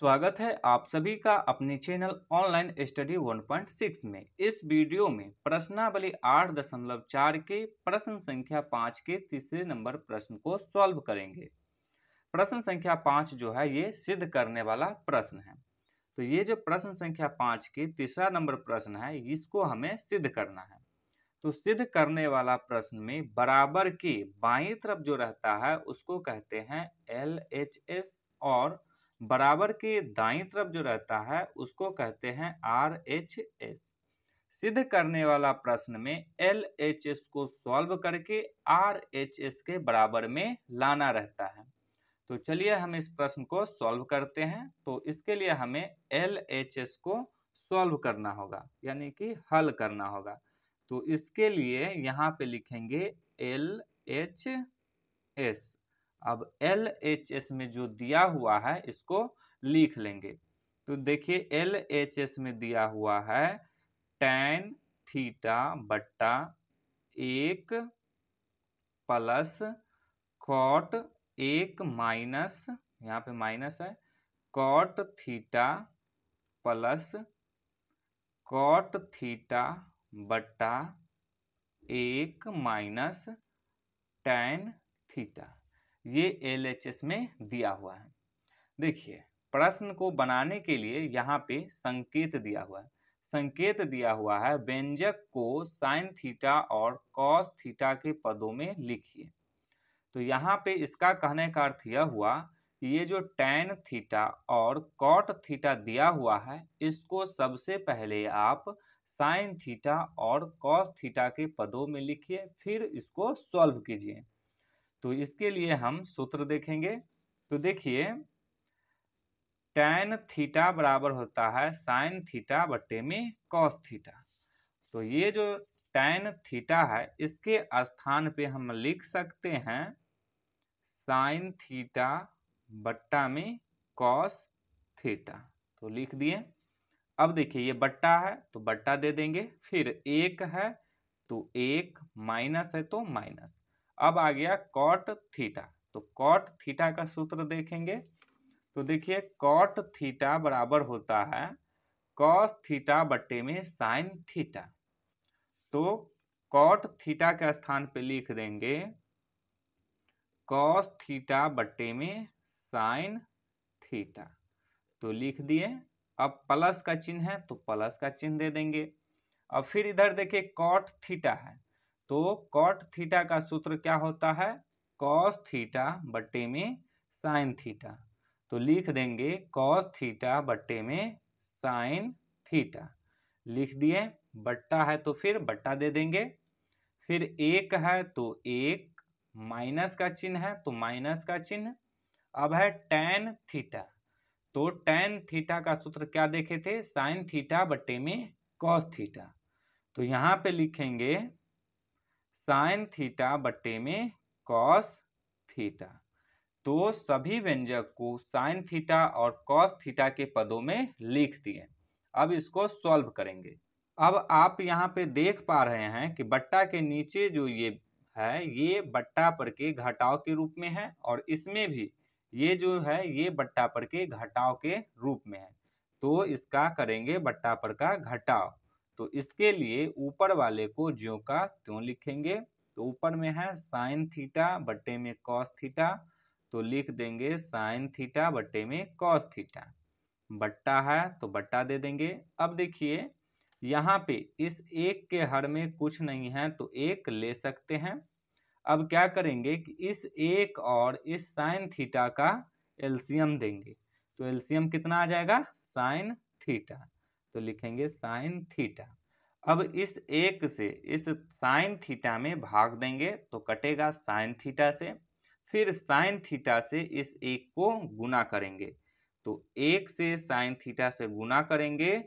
स्वागत है आप सभी का अपने चैनल ऑनलाइन स्टडी 1.6 में। इस वीडियो में प्रश्नावली 8.4 के प्रश्न संख्या 5 के तीसरे नंबर प्रश्न को सॉल्व करेंगे। प्रश्न संख्या 5 जो है ये सिद्ध करने वाला प्रश्न है। तो ये जो प्रश्न संख्या 5 के तीसरा नंबर प्रश्न है इसको हमें सिद्ध करना है। तो सिद्ध करने वाला प्रश्न में बराबर के बाईं तरफ जो रहता है उसको कहते हैं LHS और बराबर के दाईं तरफ जो रहता है उसको कहते हैं RHS। सिद्ध करने वाला प्रश्न में LHS को सॉल्व करके RHS के बराबर में लाना रहता है। तो चलिए हम इस प्रश्न को सॉल्व करते हैं। तो इसके लिए हमें LHS को सॉल्व करना होगा यानी कि हल करना होगा। तो इसके लिए यहाँ पे लिखेंगे LHS। अब LHS में जो दिया हुआ है इसको लिख लेंगे। तो देखिए LHS में दिया हुआ है tan थीटा बट्टा 1 प्लस कॉट 1 माइनस, यहाँ पे माइनस है, cot theta plus cot theta बट्टा 1 माइनस tan थीटा। ये LHS में दिया हुआ है। देखिए प्रश्न को बनाने के लिए यहाँ पे संकेत दिया हुआ है। संकेत दिया हुआ है व्यंजक को साइन थीटा और कॉस थीटा के पदों में लिखिए। तो यहाँ पे इसका कहने का अर्थ यह हुआ कि ये जो tan थीटा और कॉट थीटा दिया हुआ है इसको सबसे पहले आप साइन थीटा और कॉस थीटा के पदों में लिखिए, फिर इसको सॉल्व कीजिए। तो इसके लिए हम सूत्र देखेंगे। तो देखिए tan थीटा बराबर होता है साइन थीटा बट्टे में कॉस थीटा। तो ये जो tan थीटा है इसके स्थान पे हम लिख सकते हैं साइन थीटा बट्टा में कॉस थीटा। तो लिख दिए। अब देखिए ये बट्टा है तो बट्टा दे देंगे, फिर एक है तो एक, माइनस है तो माइनस। अब आ गया कॉट थीटा। तो कॉट थीटा का सूत्र देखेंगे। तो देखिए कॉट थीटा बराबर होता है कॉस थीटा बट्टे में साइन थीटा। तो कॉट थीटा के स्थान पे लिख देंगे कॉस थीटा बट्टे में साइन थीटा। तो लिख दिए। अब प्लस का चिन्ह है तो प्लस का चिन्ह दे देंगे। अब फिर इधर देखिए कॉट थीटा है तो कॉट थीटा का सूत्र क्या होता है कॉस थीटा बट्टे में साइन थीटा। तो लिख देंगे कॉस थीटा बट्टे में साइन थीटा। लिख दिए। बट्टा है तो फिर बट्टा दे देंगे। फिर एक है तो एक, माइनस का चिन्ह है तो माइनस का चिन्ह। अब है tan थीटा। तो tan थीटा का सूत्र क्या देखे थे साइन थीटा बट्टे में कॉस थीटा। तो यहाँ पे लिखेंगे साइन थीटा बट्टे में कॉस थीटा। तो सभी व्यंजक को साइन थीटा और कॉस थीटा के पदों में लिख दिए। अब इसको सॉल्व करेंगे। अब आप यहाँ पे देख पा रहे हैं कि बट्टा के नीचे जो ये है ये बट्टा पर के घटाव के रूप में है और इसमें भी ये जो है ये बट्टा पर के घटाव के रूप में है। तो इसका करेंगे बट्टा पर का घटाव। तो इसके लिए ऊपर वाले को ज्यों का त्यों लिखेंगे। तो ऊपर में है साइन थीटा बट्टे में कॉस थीटा। तो लिख देंगे साइन थीटा बट्टे में कॉस थीटा। बट्टा है तो बट्टा दे देंगे। अब देखिए यहाँ पे इस एक के हर में कुछ नहीं है तो एक ले सकते हैं। अब क्या करेंगे कि इस एक और इस साइन थीटा का एलसीएम देंगे। तो एलसीएम कितना आ जाएगा साइन थीटा। तो लिखेंगे साइन थीटा। अब इस एक से इस साइन थीटा में भाग देंगे तो कटेगा साइन थीटा से। फिर साइन थीटा से इस एक को गुना करेंगे। तो एक से साइन थीटा से गुना करेंगे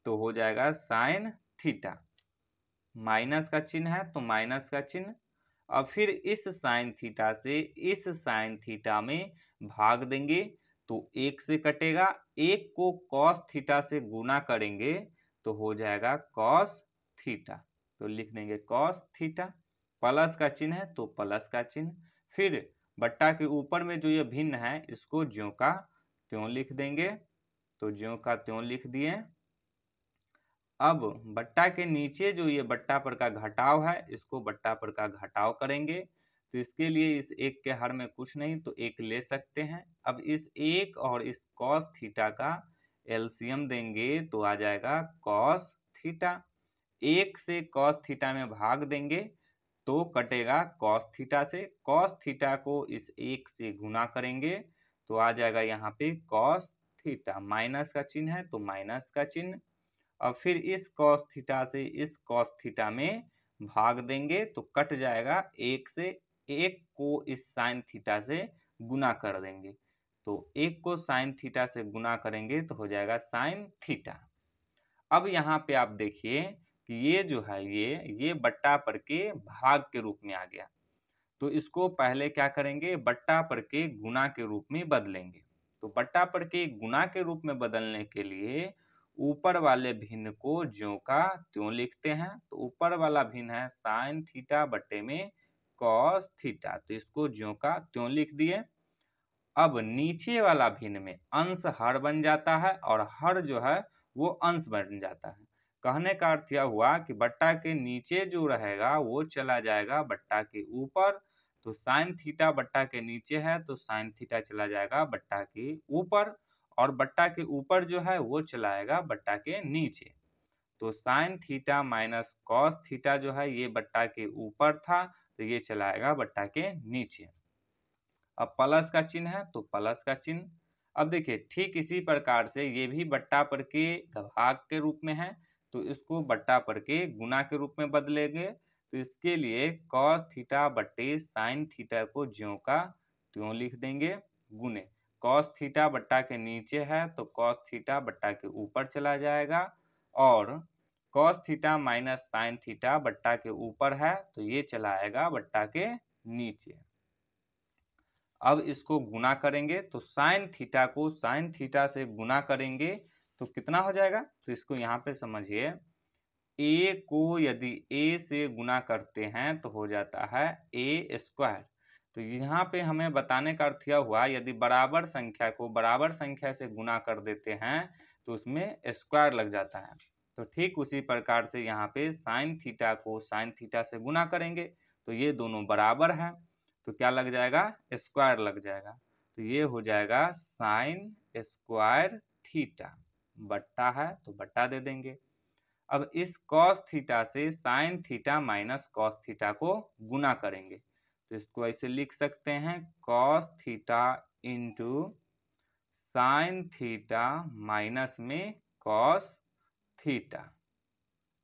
तो हो जाएगा साइन थीटा। माइनस का चिन्ह है तो माइनस का चिन्ह। अब फिर इस साइन थीटा से इस साइन थीटा में भाग देंगे तो एक से कटेगा। एक को कॉस थीटा से गुना करेंगे तो हो जाएगा कॉस थीटा। तो लिख देंगे कॉस थीटा। प्लस का चिन्ह है तो प्लस का चिन्ह। फिर बट्टा के ऊपर में जो ये भिन्न है इसको ज्यों का त्यों लिख देंगे। तो ज्यों का त्यों लिख दिए। अब बट्टा के नीचे जो ये बट्टा पर का घटाव है, इसको बट्टा पर का घटाव करेंगे। तो इसके लिए इस एक के हर में कुछ नहीं तो एक ले सकते हैं। अब इस एक और इस कॉस थीटा का एलसीएम देंगे तो आ जाएगा कॉस थीटा। एक से कॉस थीटा में भाग देंगे तो कटेगा कॉस थीटा से। कॉस थीटा को इस एक से गुना करेंगे तो आ जाएगा यहाँ पे कॉस थीटा। माइनस का चिन्ह है तो माइनस का चिन्ह। अब फिर इस कॉस थीटा से इस कॉस थीटा में भाग देंगे तो कट जाएगा। एक से एक को इस साइन थीटा से गुना कर देंगे तो एक को साइन थीटा से गुना करेंगे तो हो जाएगा साइन थीटा। अब यहाँ पे आप देखिए कि ये जो है ये बट्टा पर के भाग के रूप में आ गया। तो इसको पहले क्या करेंगे, बट्टा पर के गुना के रूप में बदलेंगे। तो बट्टा पर के गुना के रूप में बदलने के लिए ऊपर वाले भिन्न को ज्यों का त्यों लिखते हैं। तो ऊपर वाला भिन्न है साइन थीटा बट्टे में कॉस थीटा, तो इसको ज्यों का त्यों लिख दिए। अब नीचे वाला भिन्न में अंश हर बन जाता है और हर जो है वो अंश बन जाता है। कहने का अर्थ यह हुआ कि बट्टा के नीचे जो रहेगा वो चला जाएगा बट्टा के ऊपर। तो साइन थीटा बट्टा के नीचे है तो साइन थीटा चला जाएगा बट्टा के ऊपर, और बट्टा के ऊपर जो है वो चलाएगा बट्टा के नीचे। तो sine theta minus cos theta जो है ये बट्टा के ऊपर था तो ये चलाएगा बट्टा के नीचे। अब प्लस का चिन्ह है तो प्लस का चिन्ह। अब देखिए ठीक इसी प्रकार से ये भी बट्टा पर के भाग के रूप में है तो इसको बट्टा पर के गुना के रूप में बदलेंगे। तो इसके लिए कॉस थीटा बट्टे साइन थीटा को ज्यों का त्यों लिख देंगे गुने। कॉस थीटा बट्टा के नीचे है तो कॉस थीटा बट्टा के ऊपर चला जाएगा, और cos theta minus sine theta बट्टा के ऊपर है तो ये चला आएगा बट्टा के नीचे। अब इसको गुना करेंगे तो साइन थीटा को साइन थीटा से गुना करेंगे तो कितना हो जाएगा, तो इसको यहाँ पे समझिए। a को यदि a से गुना करते हैं तो हो जाता है a स्क्वायर। तो यहाँ पे हमें बताने का अर्थ यह हुआ यदि बराबर संख्या को बराबर संख्या से गुना कर देते हैं तो उसमें स्क्वायर लग जाता है। तो ठीक उसी प्रकार से यहाँ पे साइन थीटा को साइन थीटा से गुना करेंगे तो ये दोनों बराबर हैं तो क्या लग जाएगा, स्क्वायर लग जाएगा। तो ये हो जाएगा साइन स्क्वायर थीटा। बट्टा है तो बट्टा दे देंगे। अब इस कॉस थीटा से sine theta minus cos theta को गुना करेंगे तो इसको ऐसे लिख सकते हैं cos theta into sine theta minus में कॉस थीटा।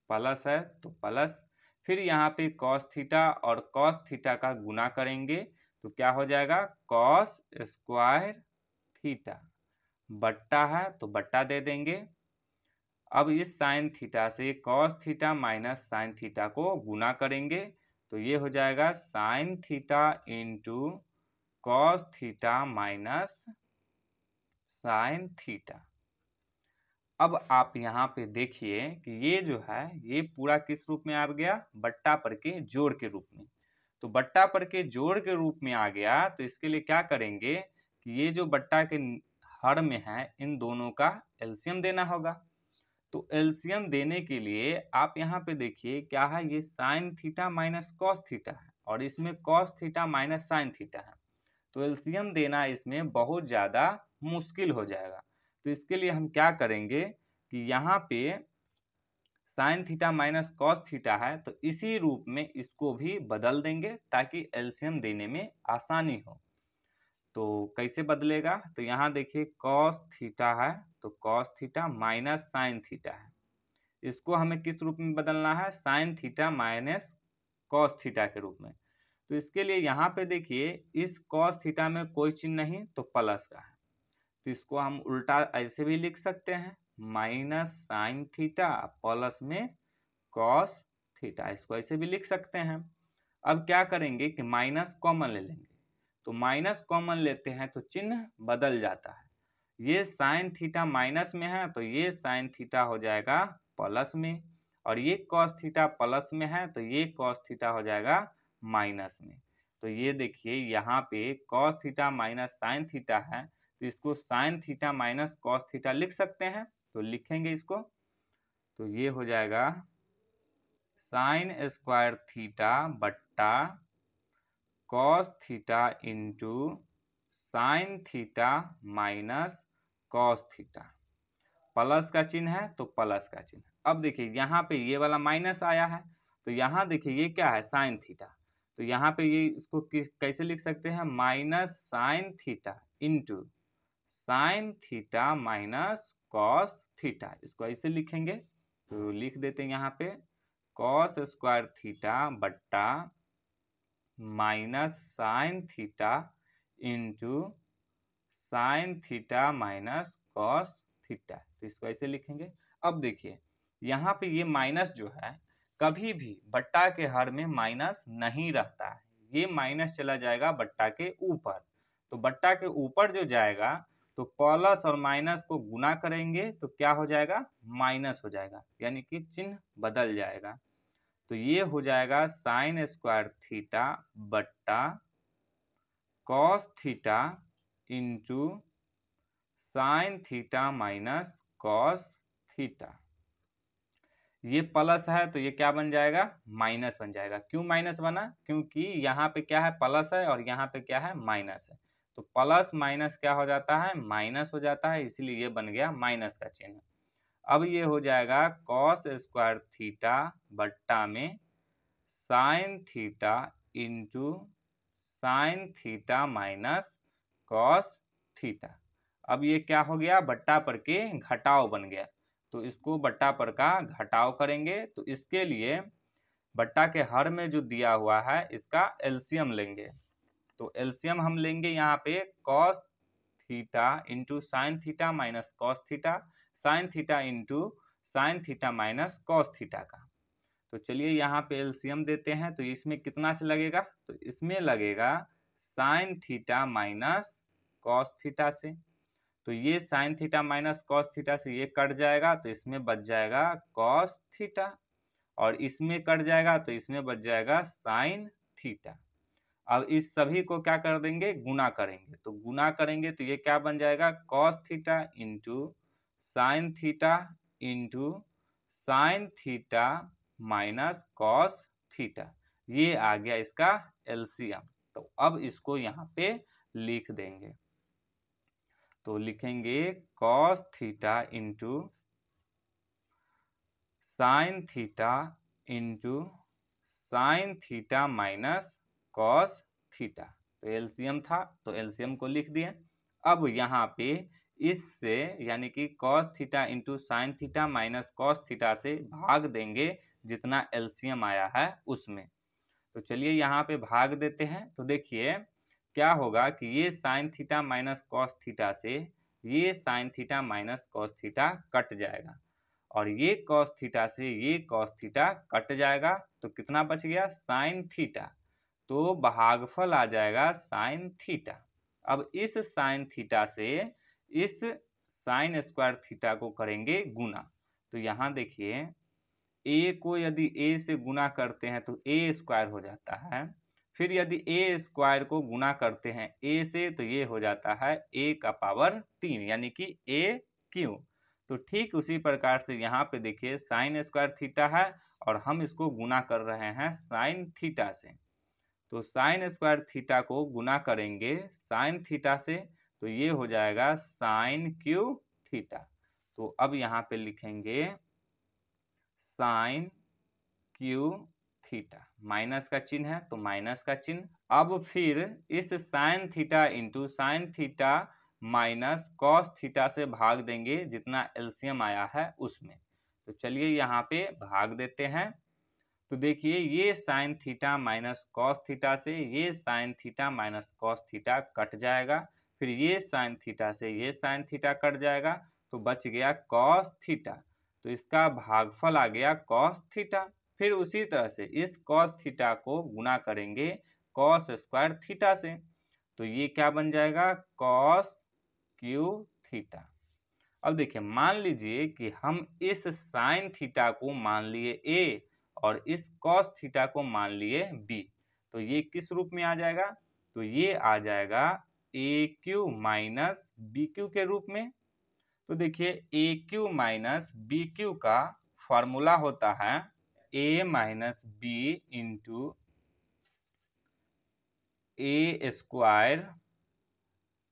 प्लस है तो प्लस, फिर यहाँ पे कॉस थीटा और कॉस थीटा का गुना करेंगे तो क्या हो जाएगा कॉस स्क्वायर थीटा। बट्टा है तो बट्टा दे देंगे। अब इस साइन थीटा से cos theta minus sine theta को गुना करेंगे तो ये हो जाएगा sine theta into cos theta minus sine theta. अब आप यहाँ पे देखिए कि ये जो है ये पूरा किस रूप में आ गया, बट्टा पर के जोड़ के रूप में। तो बट्टा पर के जोड़ के रूप में आ गया तो इसके लिए क्या करेंगे कि ये जो बट्टा के हर में है इन दोनों का एलसीएम देना होगा। तो एलसीएम देने के लिए आप यहाँ पे देखिए क्या है, ये sine theta minus cos theta है और इसमें cos theta minus sine theta है। तो एलसीएम देना इसमें बहुत ज़्यादा मुश्किल हो जाएगा। तो इसके लिए हम क्या करेंगे कि यहाँ पे sine theta minus cos theta है तो इसी रूप में इसको भी बदल देंगे ताकि एलसीएम देने में आसानी हो। तो कैसे बदलेगा, तो यहाँ देखिए कॉस थीटा है तो cos theta minus sine theta है, इसको हमें किस रूप में बदलना है, sine theta minus cos theta के रूप में। तो इसके लिए यहाँ पे देखिए इस कॉस थीटा में कोई चिन्ह नहीं तो प्लस का है तो इसको हम उल्टा ऐसे भी लिख सकते हैं माइनस साइन थीटा प्लस में कॉस थीटा, इसको ऐसे भी लिख सकते हैं। अब क्या करेंगे कि माइनस कॉमन ले लेंगे तो माइनस कॉमन लेते हैं तो चिन्ह बदल जाता है। ये साइन थीटा माइनस में है तो ये साइन थीटा हो जाएगा प्लस में, और ये कॉस थीटा प्लस में है तो ये कॉस थीटा हो जाएगा माइनस में। तो ये देखिए यहाँ पे cos theta minus sine theta है तो इसको sine theta minus cos theta लिख सकते हैं। तो लिखेंगे इसको, तो ये हो जाएगा साइन स्क्वायर थीटा बट्टा cos theta into sine theta minus cos theta. Plus का चिन्ह है तो प्लस का चिन्ह। अब देखिए यहाँ पे ये वाला माइनस आया है, तो यहाँ देखिए ये क्या है, साइन थीटा। तो यहाँ पे ये इसको कैसे लिख सकते हैं, minus sine theta into sine theta minus cos theta. इसको ऐसे लिखेंगे, तो लिख देते हैं यहाँ पे कॉस स्क्वायर थीटा बट्टा minus sine theta into sine theta minus cos theta. तो इसको ऐसे लिखेंगे। अब देखिए यहाँ पे ये माइनस जो है, कभी भी बट्टा के हर में माइनस नहीं रहता है, ये माइनस चला जाएगा बट्टा के ऊपर। तो बट्टा के ऊपर जो जाएगा तो प्लस और माइनस को गुना करेंगे तो क्या हो जाएगा, माइनस हो जाएगा, यानी कि चिन्ह बदल जाएगा। तो ये हो जाएगा साइन स्क्वायर थीटा बट्टा cos theta into sine theta minus cos theta. ये प्लस है तो ये क्या बन जाएगा, माइनस बन जाएगा। क्यों माइनस बना, क्योंकि यहाँ पे क्या है, प्लस है और यहाँ पे क्या है, माइनस है। तो प्लस माइनस क्या हो जाता है, माइनस हो जाता है, इसलिए ये बन गया माइनस का चिन्ह। अब ये हो जाएगा कॉस स्क्वायर थीटा बट्टा में sine theta into sine theta minus cos theta. अब ये क्या हो गया, बट्टा पर के घटाव बन गया, तो इसको बट्टा पर का घटाव करेंगे। तो इसके लिए बट्टा के हर में जो दिया हुआ है इसका एलसीएम लेंगे। तो एलसीएम हम लेंगे यहाँ पे cos theta into sine theta minus cos theta, sine theta into sine theta minus cos theta का। तो चलिए यहाँ पे एलसीएम देते हैं, तो इसमें कितना से लगेगा, तो इसमें लगेगा sine theta minus cos theta से। तो ये sine theta minus cos theta से ये कट जाएगा, तो इसमें बच जाएगा कॉस थीटा, और इसमें कट जाएगा तो इसमें बच जाएगा साइन थीटा। अब इस सभी को क्या कर देंगे, गुना करेंगे। तो गुना करेंगे तो ये क्या बन जाएगा, cos theta into sine theta into sine theta minus cos theta. ये आ गया इसका एलसीएम। तो अब इसको यहाँ पे लिख देंगे, तो लिखेंगे cos theta into sine theta into sine theta minus cos theta. तो एलसीएम था तो एलसीएम को लिख दिए। अब यहाँ पे इससे यानी कि cos theta into sine theta minus cos theta से भाग देंगे जितना एलसीएम आया है उसमें। तो चलिए यहाँ पे भाग देते हैं। तो देखिए क्या होगा कि ये sine theta minus cos theta से ये sine theta minus cos theta cut जाएगा, और ये कॉस थीटा से ये कॉस थीटा कट जाएगा, तो कितना बच गया, साइन थीटा। तो भागफल आ जाएगा साइन थीटा। अब इस साइन थीटा से इस साइन स्क्वायर थीटा को करेंगे गुना। तो यहाँ देखिए ए को यदि ए से गुना करते हैं तो ए स्क्वायर हो जाता है, फिर यदि ए स्क्वायर को गुना करते हैं ए से तो ये हो जाता है ए का पावर 3 यानी कि ए क्यू। तो ठीक उसी प्रकार से यहाँ पे देखिए साइन स्क्वायर थीटा है और हम इसको गुना कर रहे हैं साइन थीटा से। तो साइन स्क्वायर थीटा को गुना करेंगे साइन थीटा से तो ये हो जाएगा साइन क्यू थीटा। तो अब यहाँ पे लिखेंगे साइन क्यू थीटा, माइनस का चिन्ह है तो माइनस का चिन्ह। अब फिर इस sine theta into sine theta minus cos theta से भाग देंगे जितना एलसीएम आया है उसमें। तो चलिए यहाँ पे भाग देते हैं। तो देखिए ये sine theta minus cos theta से ये sine theta minus cos theta cut जाएगा, फिर ये साइन थीटा से ये साइन थीटा कट जाएगा, तो बच गया कॉस थीटा। तो इसका भागफल आ गया कॉस थीटा। फिर उसी तरह से इस कॉस थीटा को गुना करेंगे कॉस स्क्वायर थीटा से, तो ये क्या बन जाएगा, कॉस क्यू थीटा। अब देखिए मान लीजिए कि हम इस साइन थीटा को मान लिए ए और इस कॉस थीटा को मान लिए बी, तो ये किस रूप में आ जाएगा, तो ये आ जाएगा a cube minus b cube के रूप में। तो देखिए a cube minus b cube का फॉर्मूला होता है a minus b into a square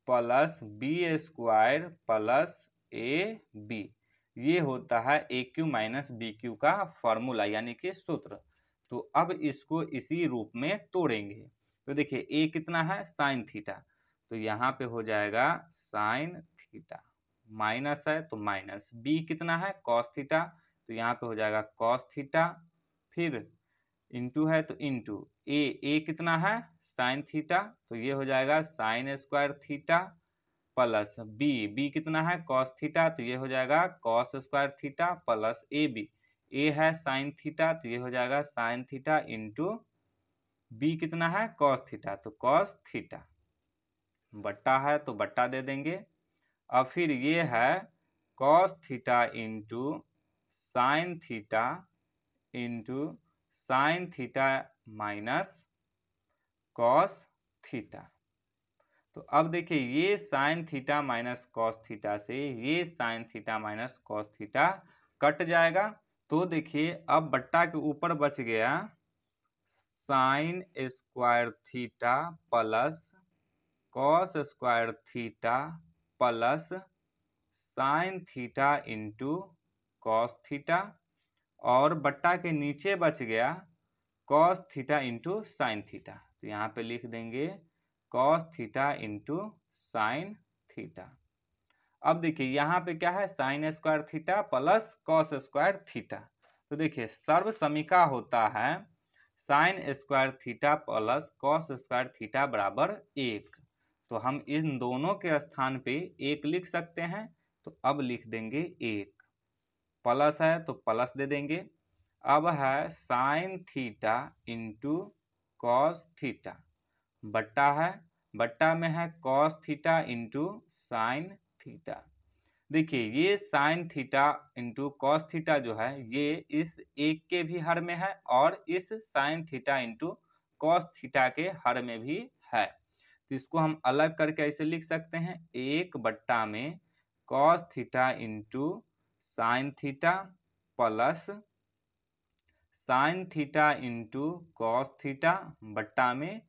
plus b square plus a b. ये होता है a cube minus b cube का फॉर्मूला यानी कि सूत्र। तो अब इसको इसी रूप में तोड़ेंगे। तो देखिए ए कितना है साइन थीटा, तो यहाँ पे हो जाएगा साइन थीटा, माइनस है तो माइनस, बी कितना है कॉस थीटा, तो यहाँ पे हो जाएगा कॉस थीटा, फिर इंटू है तो इंटू ए कितना है साइन थीटा, तो ये हो जाएगा sine square theta plus B कितना है कॉस थीटा, तो ये हो जाएगा cos square theta plus A है साइन थीटा, तो ये हो जाएगा साइन थीटा इंटू बी कितना है कॉस थीटा, तो कॉस थीटा, बट्टा है तो बट्टा दे देंगे। अब फिर ये है cos theta into sine theta into sine theta minus cos theta. तो अब देखिए ये sine theta minus cos theta से ये sine theta minus cos theta cut जाएगा। तो देखिए अब बट्टा के ऊपर बच गया sign square theta plus cos square theta plus sine theta into cos theta, और बट्टा के नीचे बच गया cos theta into sine theta, तो यहाँ पे लिख देंगे cos theta into sine theta. अब देखिए यहाँ पे क्या है sign square theta plus cos square theta, तो देखिए सर्व समीका होता है sign square theta plus cos square theta बराबर 1। तो हम इन दोनों के स्थान पे 1 लिख सकते हैं, तो अब लिख देंगे 1, प्लस है तो प्लस दे देंगे। अब है sine theta into cos theta, बट्टा है, बट्टा में है cos theta into sine theta. देखिए ये sine theta into cos theta जो है ये इस एक के भी हर में है और इस sine theta into cos theta के हर में भी है। तो इसको हम अलग करके ऐसे लिख सकते हैं 1 बट्टा में cos theta into sine theta plus sine theta into cos theta बट्टा में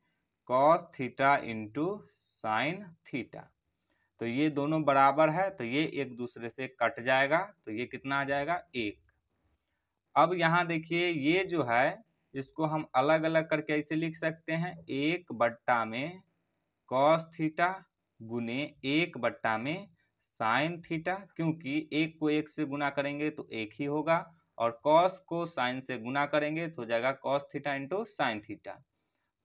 cos theta into sine theta. तो ये दोनों बराबर है तो ये एक दूसरे से कट जाएगा, तो ये कितना आ जाएगा 1। अब यहाँ देखिए ये जो है इसको हम अलग अलग करके ऐसे लिख सकते हैं 1 बट्टा में कॉस थीटा गुने 1 बट्टा में साइन थीटा, क्योंकि 1 को 1 से गुना करेंगे तो 1 ही होगा और कॉस को साइन से गुना करेंगे तो हो जाएगा cos theta into sine theta,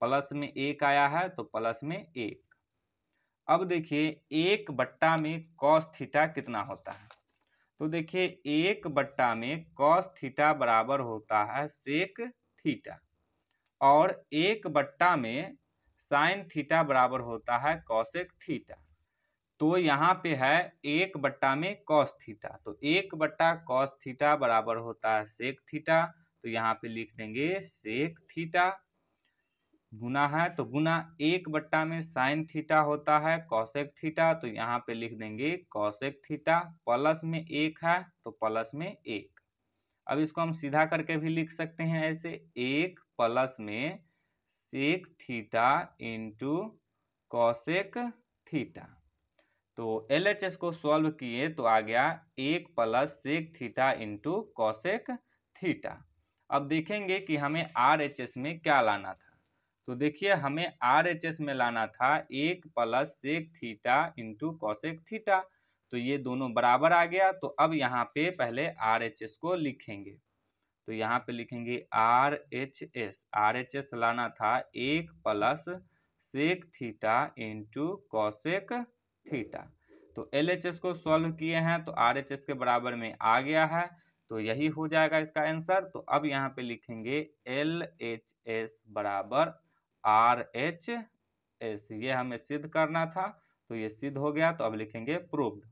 plus में 1 आया है तो प्लस में 1। अब देखिए 1 बट्टा में कॉस थीटा कितना होता है, तो देखिए 1 बट्टा में कॉस थीटा बराबर होता है सेक थीटा और 1 बट्टा में साइन थीटा बराबर होता है कॉसेक थीटा। तो यहाँ पे है 1 बट्टा में कॉस थीटा, तो 1 बट्टा कॉस थीटा बराबर होता है सेक थीटा, तो यहाँ पे लिख देंगे सेक थीटा, गुना है तो गुना 1 बट्टा में साइन थीटा होता है कॉसेक थीटा, तो यहाँ पे लिख देंगे कॉसेक थीटा, प्लस में 1 है तो प्लस में 1। अब इसको हम सीधा करके भी लिख सकते हैं ऐसे 1 प्लस में sec theta into cosec theta. तो LHS को सॉल्व किए तो आ गया 1 plus sec theta into cosec theta. अब देखेंगे कि हमें RHS में क्या लाना था, तो देखिए हमें RHS में लाना था 1 plus sec theta into cosec theta, तो ये दोनों बराबर आ गया। तो अब यहाँ पे पहले RHS को लिखेंगे, तो यहाँ पे लिखेंगे RHS लाना था 1 plus sec theta into cosec theta. तो LHS को सॉल्व किए हैं तो RHS के बराबर में आ गया है, तो यही हो जाएगा इसका आंसर। तो अब यहाँ पे लिखेंगे LHS बराबर RHS, ये हमें सिद्ध करना था तो ये सिद्ध हो गया, तो अब लिखेंगे प्रूव्ड।